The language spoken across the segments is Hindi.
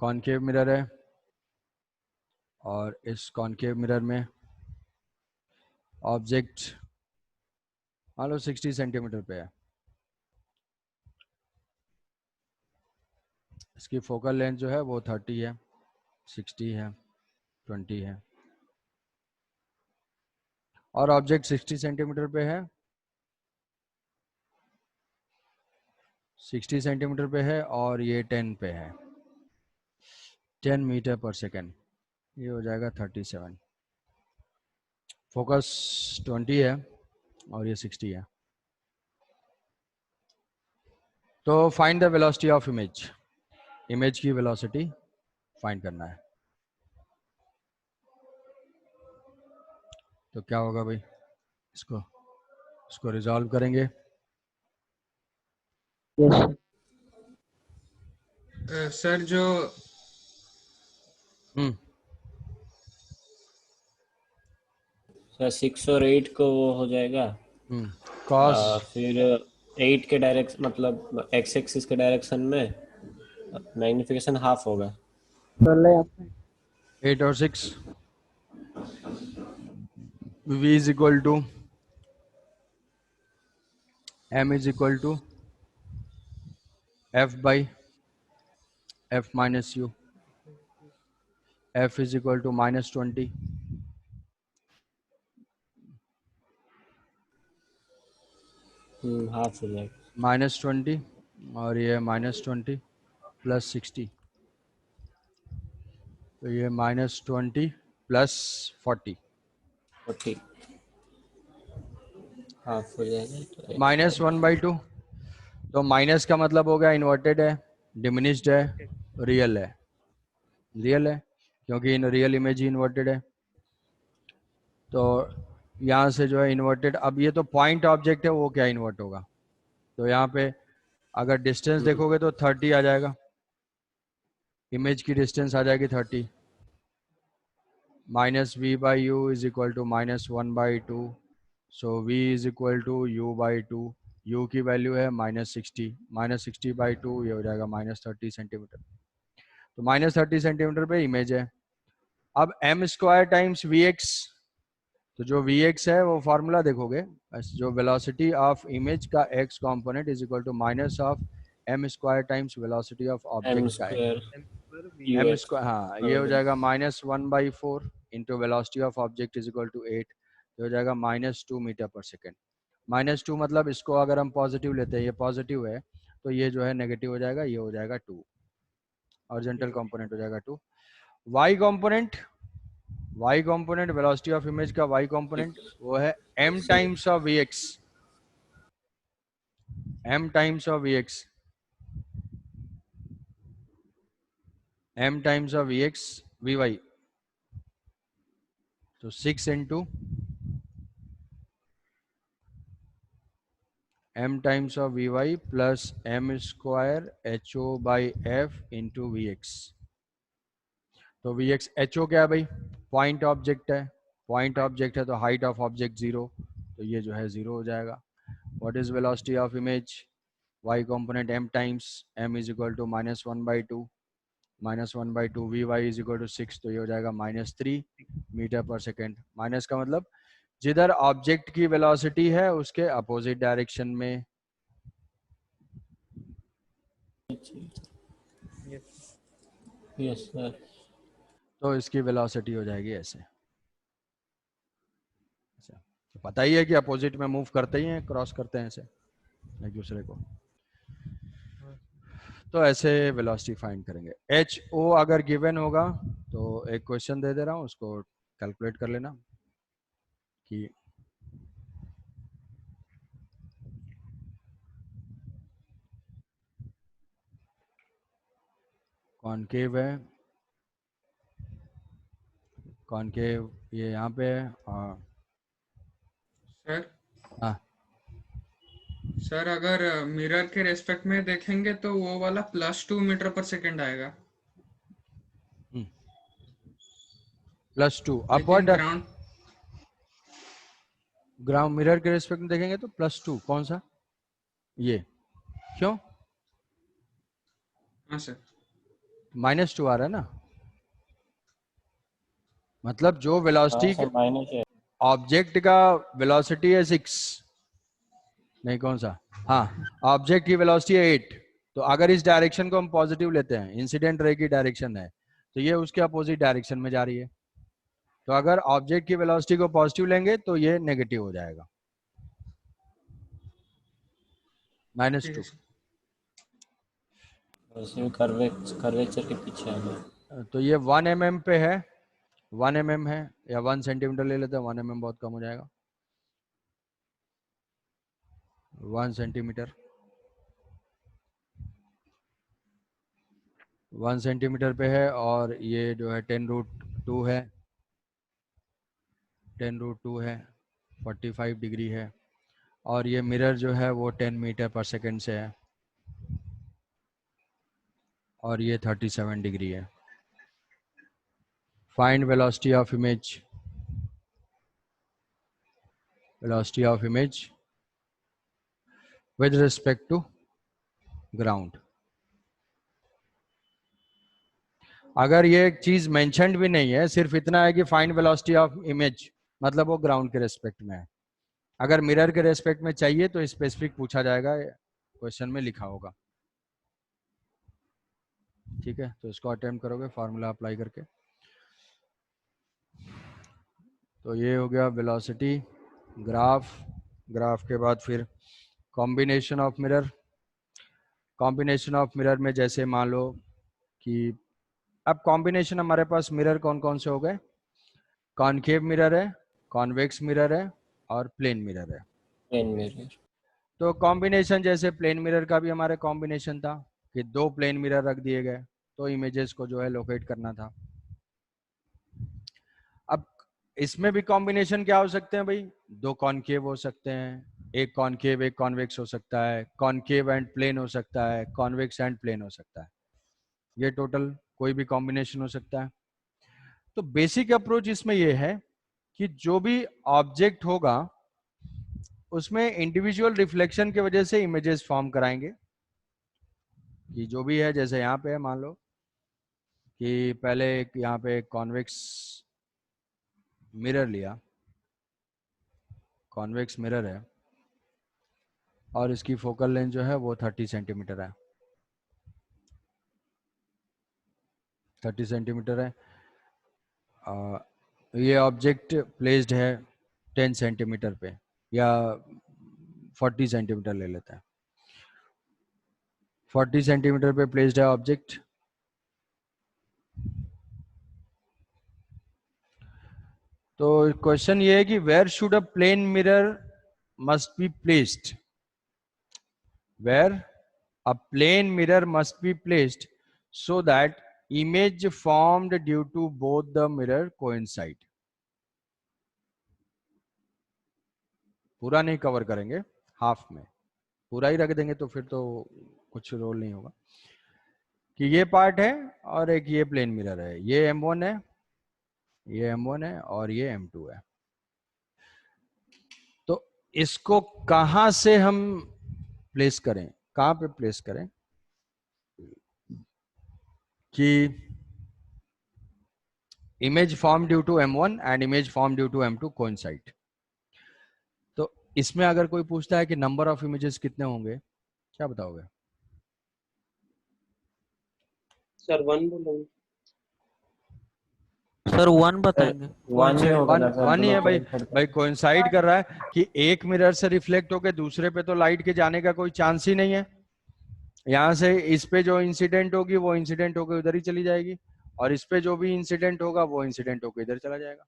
कॉनकेव मिरर है और इस कॉनकेव मिरर में ऑब्जेक्ट मान लो 60 सेंटीमीटर पे है। इसकी फोकल लेंथ जो है वो 30 है, 60 है, 20 है और ऑब्जेक्ट 60 सेंटीमीटर पे है, 60 सेंटीमीटर पे है और ये 10 पे है, 10 मीटर पर सेकेंड। ये हो जाएगा 37। फोकस 20 है और ये 60 है। तो find the velocity of image, image की वेलोसिटी फाइंड करना है। तो क्या होगा भाई, इसको रिजॉल्व करेंगे। सर जो सर 6 और 8 को वो हो जाएगा कॉस फिर 8 के डायरेक्शन मतलब एक्स एक्सिस के डायरेक्शन में मैग्निफिकेशन हाफ होगा। 8 और 6 v is equal to m is equal to f by f minus u, f is equal to -20 half हो जाएगा। -20 और ये -20 प्लस 60, तो ये -20 प्लस 40 हाफ हो जाएगा तो -1/2। तो माइनस का मतलब हो गया इन्वर्टेड है, डिमिनिश्ड है, रियल है। रियल है क्योंकि in real image he inverted है। तो यहाँ से जो है इन्वर्टेड, अब ये तो पॉइंट ऑब्जेक्ट है, वो क्या इन्वर्ट होगा। तो यहाँ पे अगर डिस्टेंस देखोगे तो 30 आ जाएगा, इमेज की डिस्टेंस आ जाएगी 30, -v/u is equal to -1/2। So v is equal to u/2, u की वैल्यू है -60, -60/2 ये हो जाएगा -30 सेंटीमीटर। तो -30 सेंटीमीटर पे इमेज है। अब m² टाइम्स vx, तो जो vx है वो फार्मूला देखोगे, जो वेलोसिटी ऑफ इमेज का x component is equal to minus of m² times velocity of object का m² m², हाँ ये हो जाएगा -1/4 into velocity of object is equal to 8, ये हो जाएगा -2 मीटर पर सेकेंड। -2 मतलब इसको अगर हम पॉजिटिव लेते हैं, ये पॉजिटिव है तो ये जो है नेगेटिव हो जाएगा, ये हो जाएगा 2, हॉरिजॉन्टल कंपोनेंट हो जाएगा 2। y component velocity of image का y कंपोनेंट वो है m times of vx, m times of vx, m times of vx vy, तो 6 into m times of vy plus m² ho/f into vx। तो vx ho क्या है भाई, पॉइंट ऑब्जेक्ट है, पॉइंट ऑब्जेक्ट है तो हाइट ऑफ ऑब्जेक्ट 0, तो ये जो है 0 हो जाएगा। What is velocity of image, y component m times m is equal to -1/2, -1/2 vy is equal to 6, तो ये हो जाएगा -3 मीटर पर सेकेंड। माइनस का मतलब जिधर ऑब्जेक्ट की वेलोसिटी है उसके अपोजिट डायरेक्शन में। Yes sir. तो इसकी वेलोसिटी हो जाएगी ऐसे। तो पता ही है कि अपोजिट में मूव करते ही हैं, क्रॉस करते हैं ऐसे एक दूसरे को। तो ऐसे वेलोसिटी फाइंड करेंगे। एच ओ अगर गिवन होगा तो एक क्वेश्चन दे दे रहा हूँ, उसको कैलकुलेट कर लेना कि कॉनकेव है, कॉनकेव ये यहाँ पे है। सर हाँ सर अगर मिरर के रेस्पेक्ट में देखेंगे तो वो वाला +2 मीटर पर सेकंड आएगा, +2 लेकिन अपवर्ड। ग्राउंड ग्राउंड मिरर के रेस्पेक्ट में देखेंगे तो +2 कौन सा, ये क्यों। हाँ सर -2 आ रहा है ना, मतलब जो हाँ वेलोसिटी सर माइनस है। ऑब्जेक्ट का वेलोसिटी है 6, नहीं कौन सा, हाँ ऑब्जेक्ट की वेलोसिटी है 8, तो अगर इस डायरेक्शन को हम पॉजिटिव लेते हैं, इंसिडेंट रे की डायरेक्शन है, तो ये उसके अपोजिट डायरेक्शन में जा रही है। तो अगर ऑब्जेक्ट की वेलोसिटी को पॉजिटिव लेंगे तो ये नेगेटिव हो जाएगा, ठीक है -2। सर। वैसे भी कर्वेचर के पीछे है। तो ये 1 mm पे है, 1 mm है, या 1 सेंटीमीटर ले लेते हैं, 1 mm बहुत कम हो जाएगा, 1 सेंटीमीटर, 1 सेंटीमीटर पे है, और ये जो है 10√2 है, 10√2 है, 45 डिग्री है, और ये मिरर जो है वो 10 मीटर पर सेकेंड से है, और ये 37 डिग्री है। Find velocity of image, velocity of image with respect to ground. अगर ये एक चीज मेंशन्ड भी नहीं है, सिर्फ इतना है कि फाइंड वेलोसिटी ऑफ इमेज, मतलब वो ग्राउंड के रेस्पेक्ट में है। अगर मिरर के रेस्पेक्ट में चाहिए तो स्पेसिफिक पूछा जाएगा, क्वेश्चन में लिखा होगा। ठीक है, तो इसको अटेम्प्ट करोगे फार्मूला अप्लाई करके। तो ये हो गया वेलोसिटी ग्राफ, ग्राफ के बाद फिर combination of mirror, combination of mirror में जैसे मान लो कि अब कॉम्बिनेशन हमारे पास मिरर कौन कौन से हो गए, कॉनकेव मिरर है, कॉन्वेक्स मिरर है, और प्लेन मिरर है। Plane mirror. तो कॉम्बिनेशन जैसे प्लेन मिरर का भी हमारे कॉम्बिनेशन था कि 2 प्लेन मिरर रख दिए गए, तो इमेजेस को जो है लोकेट करना था। अब इसमें भी कॉम्बिनेशन क्या हो सकते हैं भाई, 2 कॉनकेव हो सकते हैं, एक कॉनकेव एक कॉन्वेक्स हो सकता है, कॉनकेव एंड प्लेन हो सकता है, कॉन्वेक्स एंड प्लेन हो सकता है, ये टोटल कोई भी कॉम्बिनेशन हो सकता है। तो बेसिक अप्रोच इसमें यह है कि जो भी ऑब्जेक्ट होगा उसमें इंडिविजुअल रिफ्लेक्शन की वजह से इमेजेस फॉर्म कराएंगे, कि जो भी है, जैसे यहाँ पे है, मान लो कि पहले एक यहाँ पे कॉन्वेक्स मिरर लिया, कॉन्वेक्स मिरर है, और इसकी फोकल लेंथ जो है वो 30 सेंटीमीटर है, 30 सेंटीमीटर है। ये ऑब्जेक्ट प्लेस्ड है 10 सेंटीमीटर पे, या 40 सेंटीमीटर ले लेते हैं, 40 सेंटीमीटर पे प्लेस्ड है ऑब्जेक्ट। तो क्वेश्चन ये है कि where should a plane mirror must be placed, where a plane mirror must be placed so that image formed due to both the mirror coincide। पूरा नहीं कवर करेंगे, हाफ में, पूरा ही रख देंगे तो फिर तो कुछ रोल नहीं होगा, कि ये पार्ट है और एक ये प्लेन मिरर है, ये M1 है, ये M1 है, और ये M2 है। तो इसको कहां से हम प्लेस करें, कहां पे प्लेस करें कि image formed due to M1 and image formed due to M2 coincide। तो इसमें अगर कोई पूछता है कि नंबर ऑफ इमेजेस कितने होंगे, क्या बताओगे? सर 1 बोलेंगे। सर 1 बताएंगे। वन ही होगा वन ना सर, वन ही दोनों है भाई, coincide भाई कोइंसाइड कर रहा है कि एक मिरर से रिफ्लेक्ट होकर दूसरे पे तो लाइट के जाने का कोई चांस ही नहीं है। यहाँ से इस पे जो इंसिडेंट होगी वो इंसिडेंट होकर उधर ही चली जाएगी, और इस पे जो भी इंसिडेंट होगा वो इंसिडेंट होकर इधर चला जाएगा।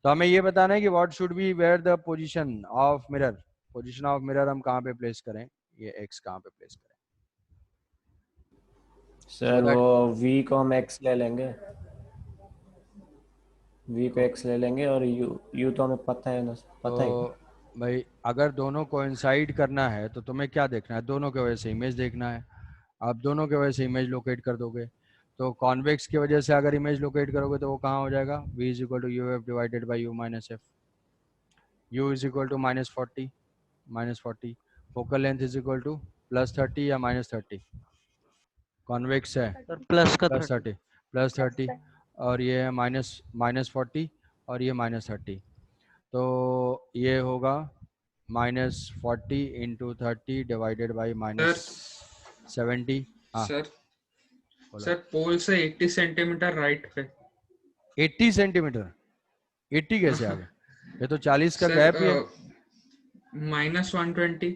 तो हमें ये बताना है कि what should be where the position of mirror, position of mirror हम कहाँ पे प्लेस करें, ये एक्स कहाँ पे प्लेस करें। सर So that- वो v को हम x ले लेंगे, v को x ले लेंगे, और u तो हमें पता है ना, पता है। तो भाई अगर दोनों कोइंसाइड करना है तो तुम्हें क्या देखना है, दोनों के वजह से इमेज देखना है। आप दोनों के वजह से इमेज लोकेट कर दोगे, तो कॉन्वेक्स की वजह से अगर इमेज लोकेट करोगे तो वो कहाँ हो जाएगा, v is equal to u f divided by u minus f, u is equal to -40, focal length is equal to +30 या -30, कॉन्वेक्स है सर प्लस का प्लस 30। 30, प्लस 30, और ये है -40 और ये -30, तो ये होगा -40 इंटू 30 डिवाइडेड बाई -70। हाँ सर बोलो। सर पोल से 80 सेंटीमीटर राइट पे। 80 सेंटीमीटर, 80 कैसे आ गए? ये तो 40 का सर गैप ही है। -120,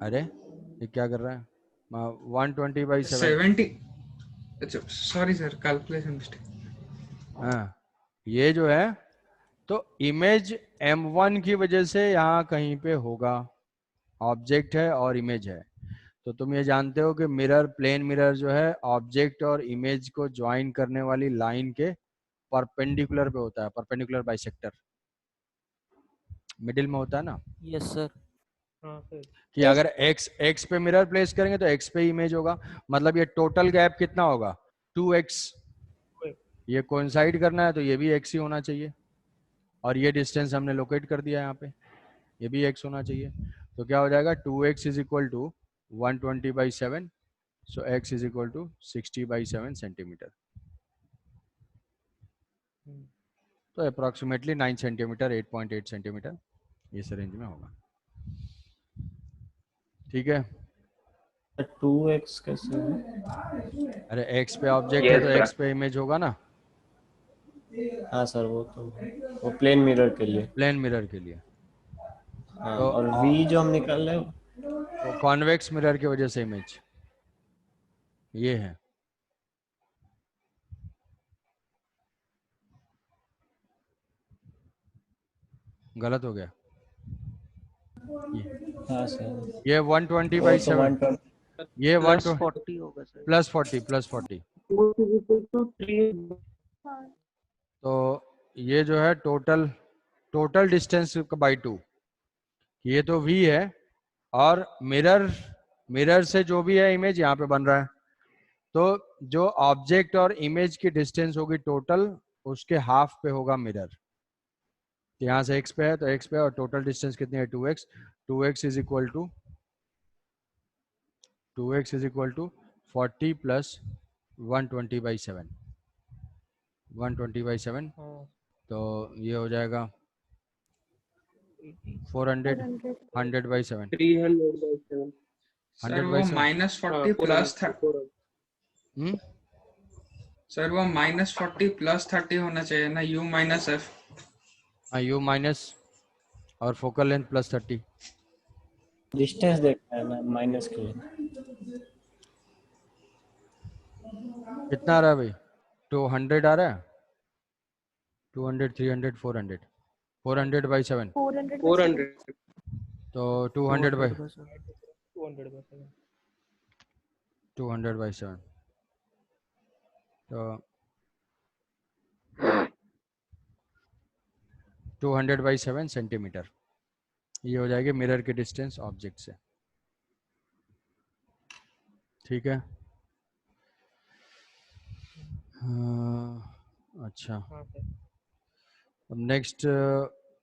अरे ये क्या कर रहा है? 120/7। 70। अच्छा सॉरी सर, कैलकुलेशन मिस्टेक। हाँ ये जो है, तो इमेज M1 की वजह से यहाँ कहीं पे होगा, ऑब्जेक्ट है और इमेज है। तो तुम ये जानते हो कि मिरर, प्लेन मिरर जो है ऑब्जेक्ट और इमेज को ज्वाइन करने वाली लाइन के परपेंडिकुलर पे होता है, परपेंडिकुलर बाइसेक्टर, मिडिल में होता है ना। Yes sir. हाँ सर। कि अगर x पे मिरर प्लेस करेंगे तो x पे इमेज होगा, मतलब ये टोटल गैप कितना होगा? 2x। ये कोइंसाइड करना है तो ये भी x ही होना चाहिए, और ये डिस्टेंस हमने लोकेट कर दिया है यहाँ पे, ये भी x होना चाहिए। तो क्या हो जाएगा? 2x is equal to 120/7, so x is equal to 60/7 centimetre. तो अप्रॉक्सीमेटली 9 सेंटीमीटर, 8.8 सेंटीमीटर इस रेंज में होगा। ठीक है। 2x कैसे है? अरे x पे ऑब्जेक्ट है तो x पे इमेज होगा ना, हाँ सर, वो प्लेन मिरर के लिए। प्लेन मिरर के लिए। हाँ, तो और v जो हम निकाल रहे हैं वो कॉन्वेक्स मिरर की वजह से इमेज ये है। गलत हो गया हाँ सर, ये वो 120/7, तो 120। ये प्लस 120 40 होगा सर। +40। तो ये जो है टोटल डिस्टेंस बाई 2, ये तो v है, और मिरर से जो भी है इमेज यहाँ पे बन रहा है, तो जो ऑब्जेक्ट और इमेज की डिस्टेंस होगी टोटल, उसके हाफ पे होगा मिरर। यहाँ से x पे है तो x पे, और टोटल डिस्टेंस कितनी है? 2x। 2x is equal to 40 + 120/7, 120/7, तो ये हो जाएगा 400, 100/7, 300/7। सर वो 100/7। -40 प्लस हम्म सर वो -40 + 30 होना चाहिए ना, u - f। हाँ, u माइनस और फोकल लेंथ +30। डिस्टेंस देखना है ना, माइनस के लिए। कितना आ रहा है भाई? 200 आ रहा है, 200, 300, 400, 400/7, 400। तो 200 बाई 200/7। 200/7, तो 200/7 सेंटीमीटर, ये हो जाएगी मिरर की डिस्टेंस ऑब्जेक्ट से। ठीक है। अच्छा, हाँ सर। अब नेक्स्ट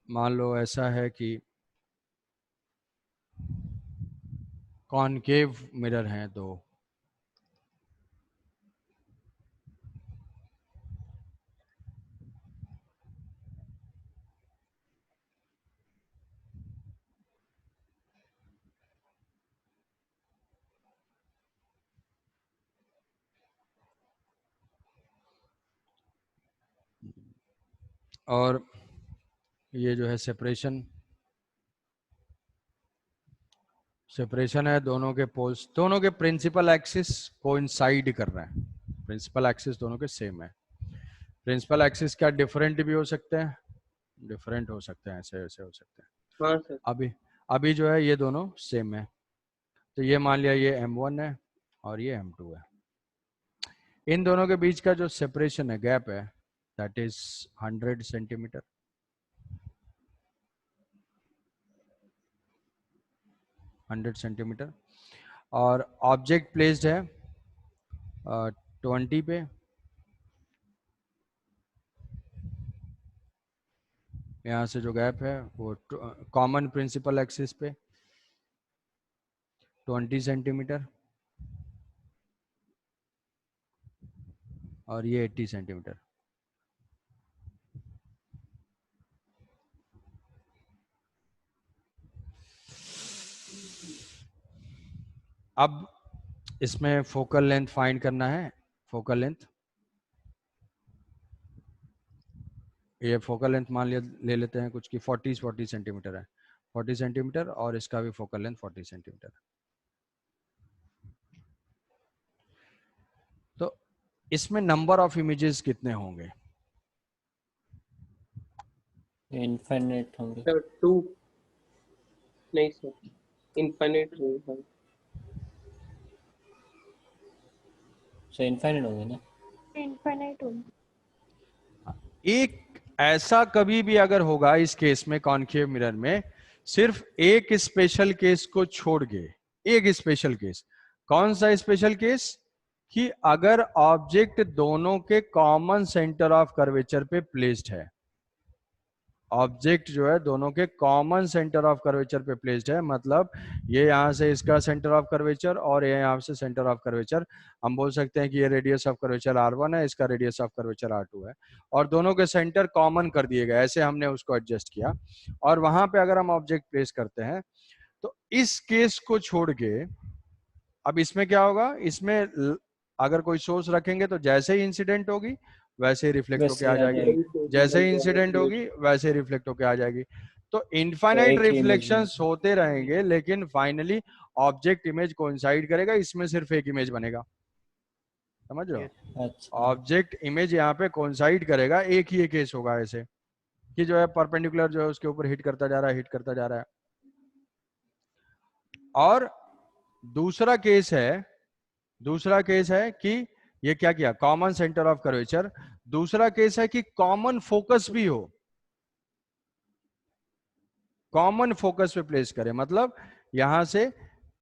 मान लो ऐसा है कि कॉनकेव मिरर हैं दो, और ये जो है सेपरेशन है दोनों के पोल्स, दोनों के प्रिंसिपल एक्सिस कोइंसाइड कर रहे हैं, प्रिंसिपल एक्सिस दोनों के सेम है। प्रिंसिपल एक्सिस क्या डिफरेंट भी हो सकते हैं? डिफरेंट हो सकते हैं, ऐसे ऐसे हो सकते हैं। हाँ सर। अभी जो है ये दोनों सेम है, तो ये मान लिया ये M1 है और ये M2 है। इन दोनों के बीच का जो सेपरेशन है, गैप है, दैट इज 100 सेंटीमीटर। 100 सेंटीमीटर, और ऑब्जेक्ट प्लेस्ड है 20 पे, यहाँ से जो गैप है वो कॉमन प्रिंसिपल एक्सिस पे 20 सेंटीमीटर, और ये 80 सेंटीमीटर। अब इसमें फोकल लेंथ फाइंड करना है। फोकल लेंथ, ये फोकल लेंथ मान लिया ले लेते हैं कुछ की 40 सेंटीमीटर है, 40 सेंटीमीटर, और इसका भी फोकल लेंथ 40 सेंटीमीटर। तो इसमें नंबर ऑफ इमेजेस कितने होंगे? इनफाइनाइट होंगे। सर 2 नहीं सर, इनफाइनाइट होगा। सो इनफाइनाइट होंगे ना। इनफाइनाइट होगा। एक ऐसा कभी भी अगर होगा इस केस में, कॉन्केव मिरर में, सिर्फ एक स्पेशल केस को छोड़ के, एक स्पेशल केस। कौन सा स्पेशल केस? कि अगर ऑब्जेक्ट दोनों के कॉमन सेंटर ऑफ कर्वेचर पे प्लेस्ड है, ऑब्जेक्ट जो है दोनों के कॉमन सेंटर ऑफ कर्वेचर पे प्लेस्ड है, मतलब ये यहां से इसका सेंटर ऑफ कर्वेचर और ये यहां से सेंटर ऑफ कर्वेचर, हम बोल सकते हैं कि ये रेडियस ऑफ कर्वेचर R1 है, इसका रेडियस ऑफ कर्वेचर R2 है, और दोनों के सेंटर कॉमन कर दिए गए, ऐसे हमने उसको एडजस्ट किया, और वहां पे अगर हम ऑब्जेक्ट प्लेस करते हैं तो इस केस को छोड़ के, अब इसमें क्या होगा, इसमें अगर कोई सोर्स रखेंगे तो जैसे ही इंसिडेंट होगी वैसे ही रिफ्लेक्ट होके वैसे आ आ जाएगी, जाएगी। जैसे ही इंसिडेंट होगी वैसे ही रिफ्लेक्ट होके आ जाएगी। तो इनफाइनाइट एक ही image रिफ्लेक्शंस होते रहेंगे, लेकिन फाइनली ऑब्जेक्ट इमेज कोइंसाइड करेगा, इसमें सिर्फ एक इमेज बनेगा। समझ रहे हो? अच्छा, ऑब्जेक्ट इमेज यहाँ पे कोइंसाइड करेगा, एक ही केस होगा ऐसे कि जो है परपेंडिकुलर जो है उसके ऊपर हिट करता जा रहा है, हिट करता जा रहा है। और दूसरा केस है कि ये क्या किया, कॉमन सेंटर ऑफ कर्वेचर। दूसरा केस है कि कॉमन फोकस भी हो, कॉमन फोकस पे प्लेस करें, मतलब यहां से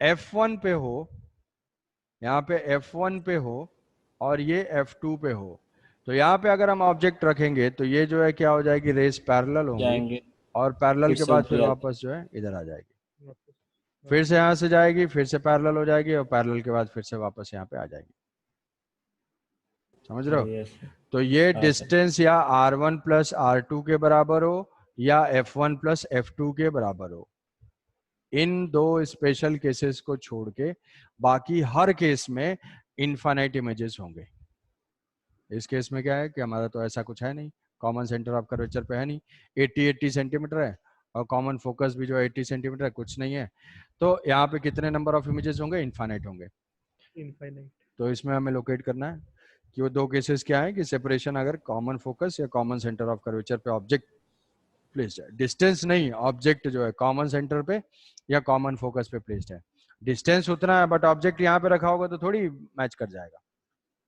F1 पे हो, यहाँ पे F1 पे हो और ये F2 पे हो, तो यहाँ पे अगर हम ऑब्जेक्ट रखेंगे तो ये जो है क्या हो जाएगी, रेस पैरेलल होंगी, जाएंगे और पैरेलल फिर के से बाद ऊपर फिर जाके। वापस जो है इधर आ जाएगी, फिर से यहाँ से जाएगी, फिर से पैरेलल हो जाएगी, और पैरेलल के बाद फिर से वापस यहाँ पे आ जाएगी। समझ रहे हो? यस तो ये हाँ सर। डिस्टेंस या R1 प्लस R2 के बराबर हो या F1 प्लस F2 के बराबर हो, इन दो स्पेशल केसेस को छोड़ के बाकी हर केस में इनफाइनाइट इमेजेस होंगे। इस केस में क्या है कि हमारा तो ऐसा कुछ है नहीं, कॉमन सेंटर ऑफ कर्वेचर पे है नहीं, 80 सेंटीमीटर है, और कॉमन फोकस भी जो है 80 सेंटीमीटर है, कुछ नहीं है। तो यहाँ पे कितने नंबर ऑफ इमेजेस होंगे? इनफाइनाइट होंगे। इनफाइनाइट। तो इसमें हमें लोकेट करना है कि वो दो केसेस क्या है कि सेपरेशन अगर कॉमन फोकस या कॉमन सेंटर ऑफ कर्वेचर पे ऑब्जेक्ट प्लेस्ड है, डिस्टेंस नहीं, ऑब्जेक्ट जो है कॉमन सेंटर पे या कॉमन फोकस पे प्लेस्ड है। डिस्टेंस उतना है बट ऑब्जेक्ट यहाँ पे रखा होगा तो थोड़ी मैच कर जाएगा,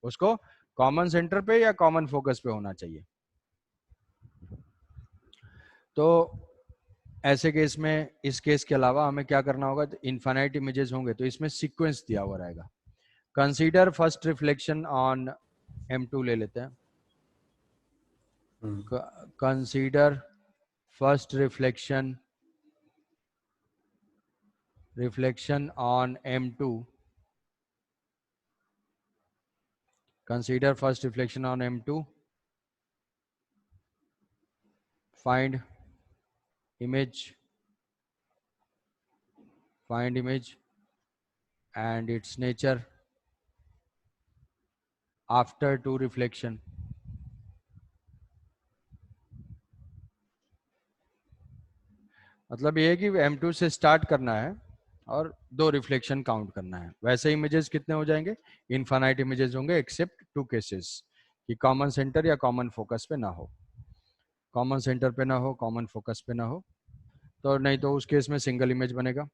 उसको कॉमन सेंटर पे या कॉमन फोकस पे होना चाहिए। तो ऐसे केस में, इस केस के अलावा हमें क्या करना होगा, तो इनफाइनाइट इमेजेस होंगे तो इसमें सीक्वेंस दिया हुआ रहेगा। Consider first reflection on M2 ले लेते हैं। Consider first reflection on M2, consider first reflection on M2, find image and its nature after two reflection। मतलब ये है कि M2 से स्टार्ट करना है और दो रिफ्लेक्शन काउंट करना है। वैसे इमेजेस कितने हो जाएंगे? इनफाइनाइट इमेजेस होंगे एक्सेप्ट टू केसेस, कि कॉमन सेंटर या कॉमन फोकस पे ना हो, कॉमन सेंटर पे ना हो, कॉमन फोकस पे ना हो, तो नहीं तो उस केस में सिंगल इमेज बनेगा।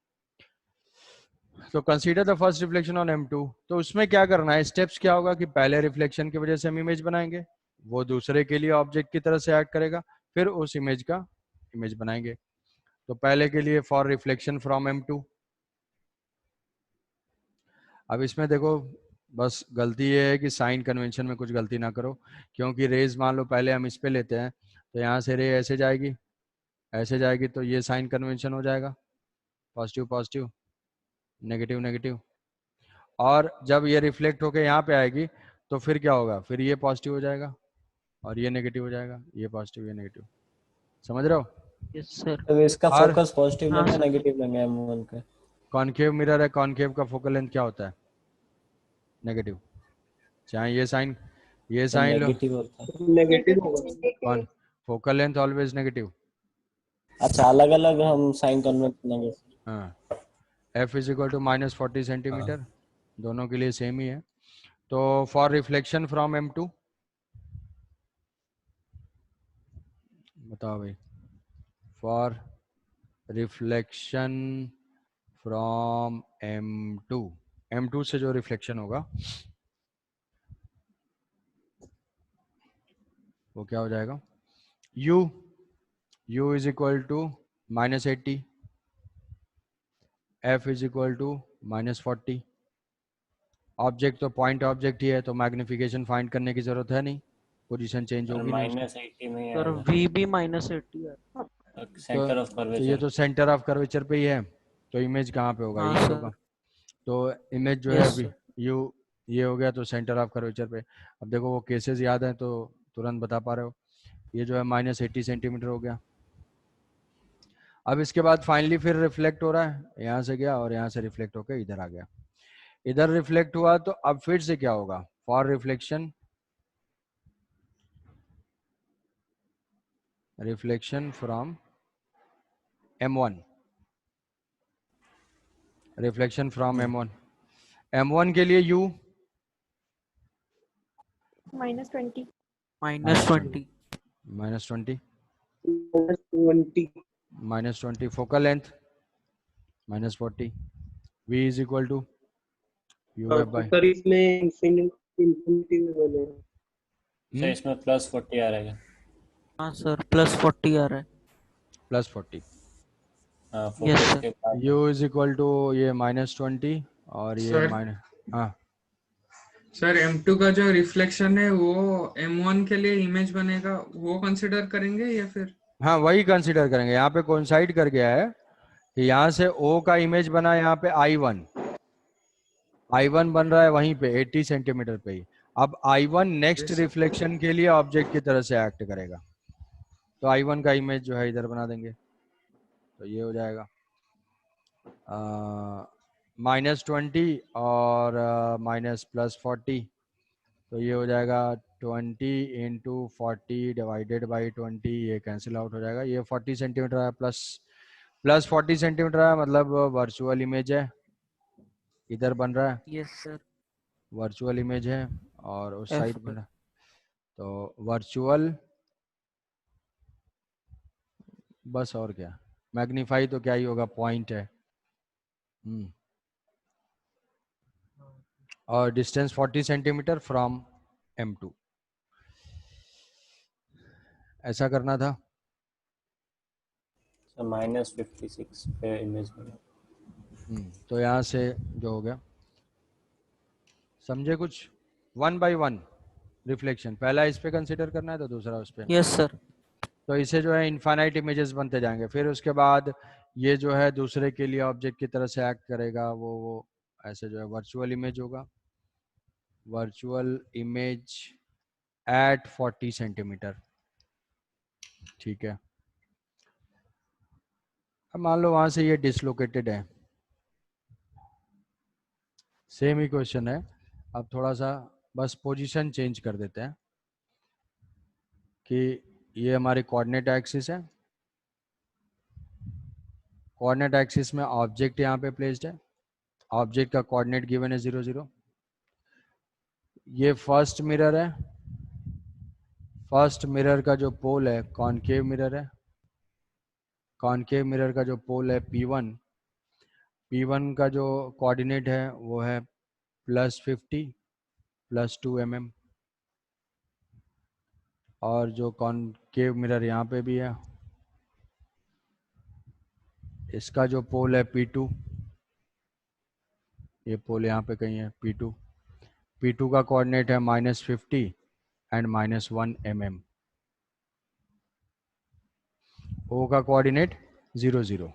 तो consider the first reflection on M2, तो उसमें क्या करना है, स्टेप्स क्या होगा कि पहले रिफ्लेक्शन की वजह से हम इमेज बनाएंगे, वो दूसरे के लिए ऑब्जेक्ट की तरह से एक्ट करेगा, फिर उस इमेज का इमेज बनाएंगे। तो पहले के लिए फॉर रिफ्लेक्शन फ्रॉम M2। अब इसमें देखो बस गलती ये है कि साइन कन्वेंशन में कुछ गलती ना करो, क्योंकि रेज मान लो पहले हम इस पे लेते हैं तो यहाँ से रे ऐसे जाएगी तो ये साइन कन्वेंशन हो जाएगा, पॉजिटिव पॉजिटिव, नेगेटिव नेगेटिव, और जब ये रिफ्लेक्ट होके यहाँ पे आएगी तो फिर क्या होगा, फिर ये पॉजिटिव हो जाएगा और ये नेगेटिव हो जाएगा, ये पॉजिटिव ये नेगेटिव, समझ रहे हो? Yes sir. तो इसका हर फोकस पॉजिटिव हाँ लेंगे सर। नेगेटिव लेंगे M1 का? कॉनकेव मिरर है, कॉनकेव का फोकल लेंथ क्या होता है? नेगेटिव। चाहे ये तो साइन लो, नेगेटिव होता है। नेगेटिव होगा। कौन फोकल लेंथ ऑलवेज नेगेटिव। अच्छा, अलग अलग हम साइन कन्वर्ट करेंगे। हाँ, f is equal to -40 centimetre, दोनों के लिए सेम ही है। तो फॉर रिफ्लेक्शन फ्रॉम M2 बताओ भाई, फॉर रिफ्लेक्शन फ्रॉम M2 से जो रिफ्लेक्शन होगा वो क्या हो जाएगा? U is equal to -80, F is equal to -40। Object तो पॉइंट ऑब्जेक्ट ही है, तो मैग्निफिकेशन फाइंड करने की जरूरत है नहीं, पोजीशन चेंज और होगी नहीं उसकी। -80 में ही सर आएगा। V भी -80 है। सेंटर ऑफ तो ये कर्वेचर। तो सेंटर ऑफ कर्वेचर पे ही है, तो इमेज कहाँ पे होगा? हाँ यही सर। होगा। तो इमेज जो है यस अभी सर। यू ये हो गया, तो सेंटर ऑफ कर्वेचर पे। अब देखो वो केसेस याद हैं तो तुरंत बता पा रहे हो। ये जो है -80 सेंटीमीटर हो गया। अब इसके बाद फाइनली फिर रिफ्लेक्ट हो रहा है, यहाँ से गया और यहाँ से रिफ्लेक्ट होकर इधर आ गया, इधर रिफ्लेक्ट हुआ। तो अब फिर से क्या होगा? For reflection from M1, reflection from M1 के लिए U -20. -20। -20 -20। -20 focal length -40, V is equal to हाँ UF तो बाय सर इसमें इंफिनिटी में बनेगा। तो इसमें +40 आ रहेगा। हाँ सर +40 आ रहा है। +40। हाँ, यस फोकस सर। के बाद। U इज इक्वल टू ये -20 और ये सर हाँ सर M2 का जो रिफ्लेक्शन है वो M1 के लिए इमेज बनेगा, वो कंसिडर करेंगे या फिर? हाँ वही कंसीडर करेंगे। यहाँ पे कोइंसाइड कर गया है कि यहाँ से O का इमेज बना यहाँ पे I1 बन रहा है वहीं पे 80 सेंटीमीटर पे ही। अब I1 नेक्स्ट Yes, रिफ्लेक्शन के लिए ऑब्जेक्ट की तरह से एक्ट करेगा, तो I1 का इमेज जो है इधर बना देंगे, तो ये हो जाएगा -20 और +40, तो ये हो जाएगा 20 इंटू 40 डिवाइडेड बाई 20, ये कैंसिल आउट हो जाएगा। ये 40 सेंटीमीटर है, प्लस 40 सेंटीमीटर है, मतलब वर्चुअल इमेज है, इधर बन रहा है यस सर। वर्चुअल इमेज है और उस F साइड बन पर। रहा है। तो वर्चुअल बस, और क्या, मैग्नीफाई तो क्या ही होगा, पॉइंट है। और डिस्टेंस 40 सेंटीमीटर फ्रॉम M2, ऐसा करना था। तो -56 पे इमेज बनेगा। तो यहाँ से जो हो गया, समझे कुछ? 1 बाई 1 रिफ्लेक्शन, पहला इस पे कंसिडर करना है तो दूसरा उस पे। Yes sir. तो इसे जो है इनफाइनाइट इमेजेस बनते जाएंगे, फिर उसके बाद ये जो है दूसरे के लिए ऑब्जेक्ट की तरह से एक्ट करेगा, वो ऐसे जो है वर्चुअल इमेज होगा, वर्चुअल इमेज एट 40 सेंटीमीटर। ठीक है, अब मान लो वहां से ये डिसलोकेटेड है, सेम ही क्वेश्चन है, अब थोड़ा सा बस पोजीशन चेंज कर देते हैं कि ये हमारी कोऑर्डिनेट एक्सिस है, कोऑर्डिनेट एक्सिस में ऑब्जेक्ट यहाँ पे प्लेस्ड है, ऑब्जेक्ट का कोऑर्डिनेट गिवन है 0 0। ये फर्स्ट मिरर है, फर्स्ट मिरर का जो पोल है कॉनकेव मिरर है, कॉनकेव मिरर का जो पोल है P1, P1 का जो कोऑर्डिनेट है वो है +50 +2 mm, और जो कॉनकेव मिरर यहाँ पे भी है, इसका जो पोल है P2, ये पोल यहाँ पे कहीं है P2 का कोऑर्डिनेट है -50 एंड -1 mm, O का कोऑर्डिनेट 0 0,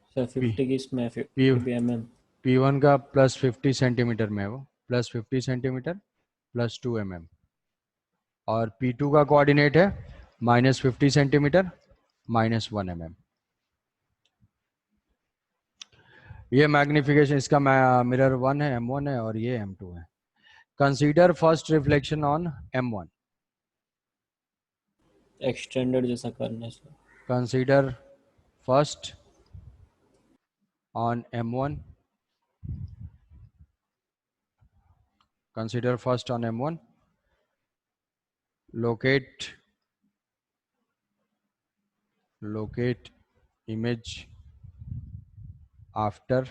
सर 50 की इसमें 50 P, mm। P1 का +50 सेंटीमीटर में है वो, प्लस 50 सेंटीमीटर प्लस 2 mm, और P2 का कोऑर्डिनेट है माइनस 50 सेंटीमीटर माइनस 1 mm। ये मैग्निफिकेशन इसका मिरर 1 है, M1 है, और ये M2 है। Consider first reflection on M1। Extended जैसा करने से। Consider first on M1। Consider first on M1. Locate image after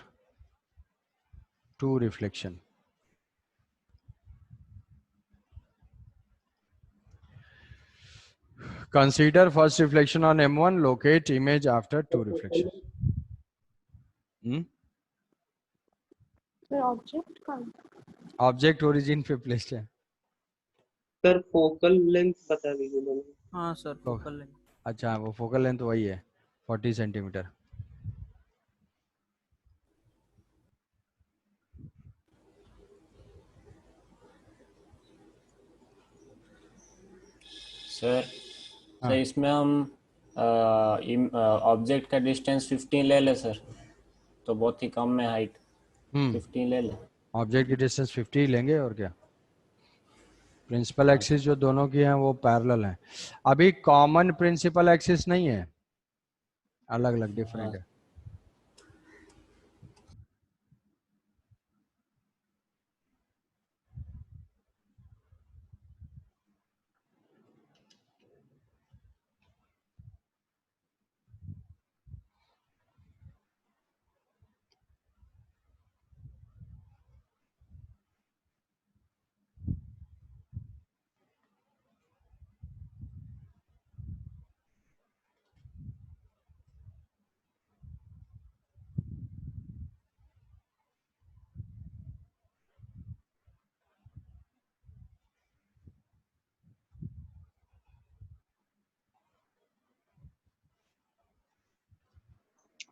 2 reflection. Consider first reflection on M1. Locate image after 2 reflection. फिर ऑब्जेक्ट कहाँ? ऑब्जेक्ट ओरिजिन पे प्लेस्ड है। सर फोकल लेंथ बता दीजिए मुझे। हाँ सर फोकल लेंथ। अच्छा, वो फोकल लेंथ वही है 40 सेंटीमीटर। सर इसमें हम ऑब्जेक्ट का डिस्टेंस 15 ले ले सर, तो बहुत ही कम है हाइट। 15 ले ले। ऑब्जेक्ट की डिस्टेंस 50 लेंगे और क्या। प्रिंसिपल एक्सिस जो दोनों की हैं वो पैरेलल हैं। अभी कॉमन प्रिंसिपल एक्सिस नहीं है, अलग अलग डिफरेंट है।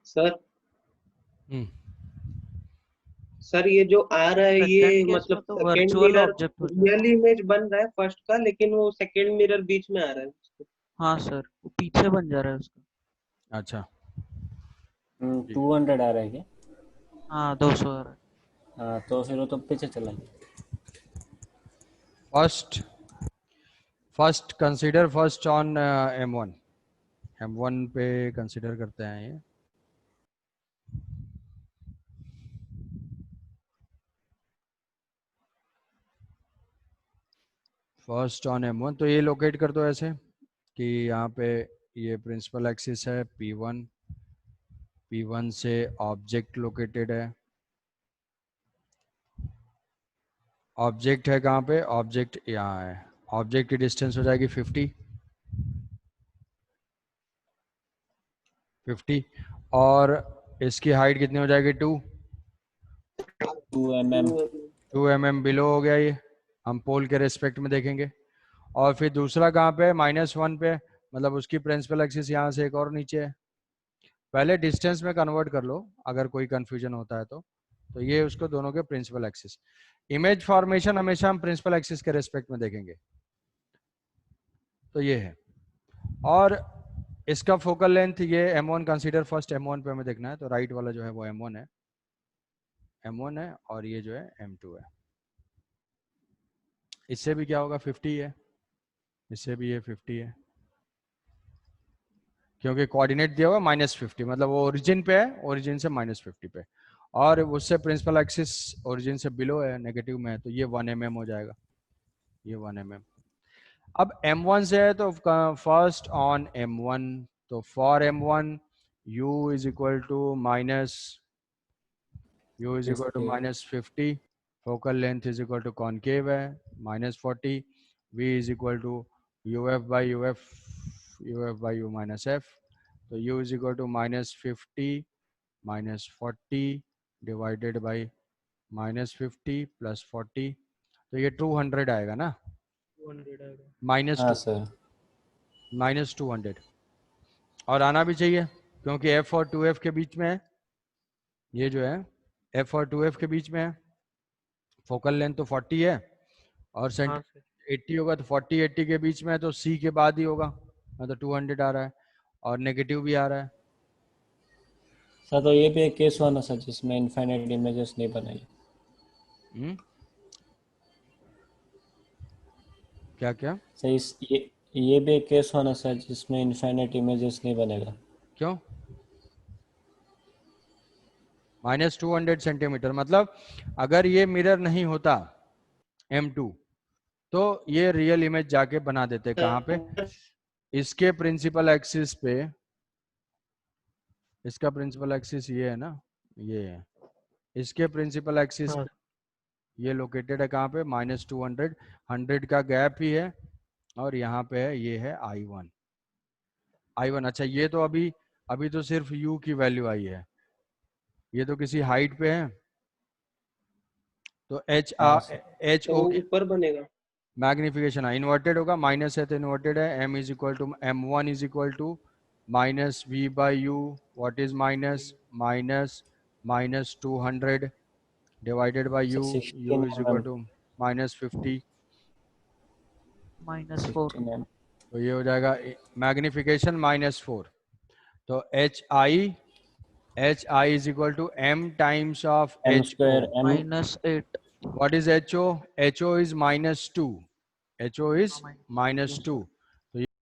सर हम्म सर ये जो आ रहा है ये सेकंड केस मतलब में तो सेकंड वर्चुअल मिरर ऑब्जेक्ट हो रियल जाएगा। इमेज बन रहा है फर्स्ट का, लेकिन वो सेकंड मिरर बीच में आ रहा है। हाँ सर वो पीछे बन जा रहा है उसका। अच्छा 200 आ रहा है क्या? हाँ 200 आ रहा है। हाँ, तो फिर वो तो पीछे चला गया। First consider first on M1 पे कंसीडर करते हैं ये। फर्स्ट ऑन M1 तो ये लोकेट कर दो ऐसे कि यहाँ पे ये प्रिंसिपल एक्सिस है P1 से ऑब्जेक्ट लोकेटेड है। ऑब्जेक्ट है कहाँ पे, ऑब्जेक्ट यहाँ है। ऑब्जेक्ट की डिस्टेंस हो जाएगी 50 और इसकी हाइट कितनी हो जाएगी 2 mm। 2 mm बिलो हो गया ये, हम पोल के रेस्पेक्ट में देखेंगे। और फिर दूसरा कहाँ पे, -1 पे, मतलब उसकी प्रिंसिपल एक्सिस यहाँ से एक और नीचे है। पहले डिस्टेंस में कन्वर्ट कर लो अगर कोई कंफ्यूजन होता है तो ये उसको दोनों के प्रिंसिपल एक्सिस। इमेज फॉर्मेशन हमेशा हम प्रिंसिपल एक्सिस के रेस्पेक्ट में देखेंगे, तो ये है। और इसका फोकल लेंथ ये M1 कंसीडर फर्स्ट M1 पे हमें देखना है, तो राइट वाला जो है वो M1 है और ये जो है M2 है। इससे भी क्या होगा 50 है, इससे भी ये 50 है, क्योंकि कोऑर्डिनेट दिया हुआ -50, मतलब वो ओरिजिन पे है, ओरिजिन से -50 पे, और उससे प्रिंसिपल एक्सिस ओरिजिन से बिलो है, नेगेटिव में है, तो ये 1 mm हो जाएगा, ये 1 mm। अब M1 से है तो फर्स्ट ऑन M1, तो for M1 u is equal to -50, focal length is equal to concave है -40, v is equal to uf by u minus f, तो u is equal to -50 -40 divided by -50 + 40, तो ये 200 आएगा ना, 200 आएगा। हाँ -2 सर। -200, और आना भी चाहिए क्योंकि f और 2f के बीच में है, ये जो है f और 2f के बीच में है। फोकल लेंथ तो 40 है और हाँ सर 80 होगा, तो 40-80 के बीच में है तो सी के बाद ही होगा, मतलब 200 आ रहा है और नेगेटिव भी आ रहा है। सर तो ये भी एक केस हुआ ना सर जिसमें इनफाइनाइट इमेजेस नहीं बनाई। क्या क्या सर ये भी एक केस हुआ ना सर जिसमें इनफाइनाइट इमेजेस नहीं बनेगा। क्यों? -200 सेंटीमीटर, मतलब अगर ये मिरर नहीं होता M2 तो ये रियल इमेज जाके बना देते। कहाँ पे? इसके प्रिंसिपल एक्सिस पे, इसका प्रिंसिपल एक्सिस ये है ना, ये है, इसके प्रिंसिपल एक्सिस हाँ पे ये लोकेटेड है कहाँ पे? -200, 100 का गैप ही है और यहाँ पे है, ये है I1। अच्छा ये तो अभी अभी तो सिर्फ U की वैल्यू आई है, ये तो किसी हाइट पे है, तो H हाँ सर। तो O वो की ऊपर बनेगा। मैग्निफिकेशन इन्वर्टेड होगा, माइनस है तो इन्वर्टेड है। M is equal to M1 is equal to minus V by u, what is minus -200 divided by sir U, 16 U is equal mm, to -50, -4। 16 mm। तो ये हो जाएगा मैग्निफिकेशन -4। तो Hi is equal to M times of M HO। square M -8। What is HO? HO is -2. HO is हाँ -2.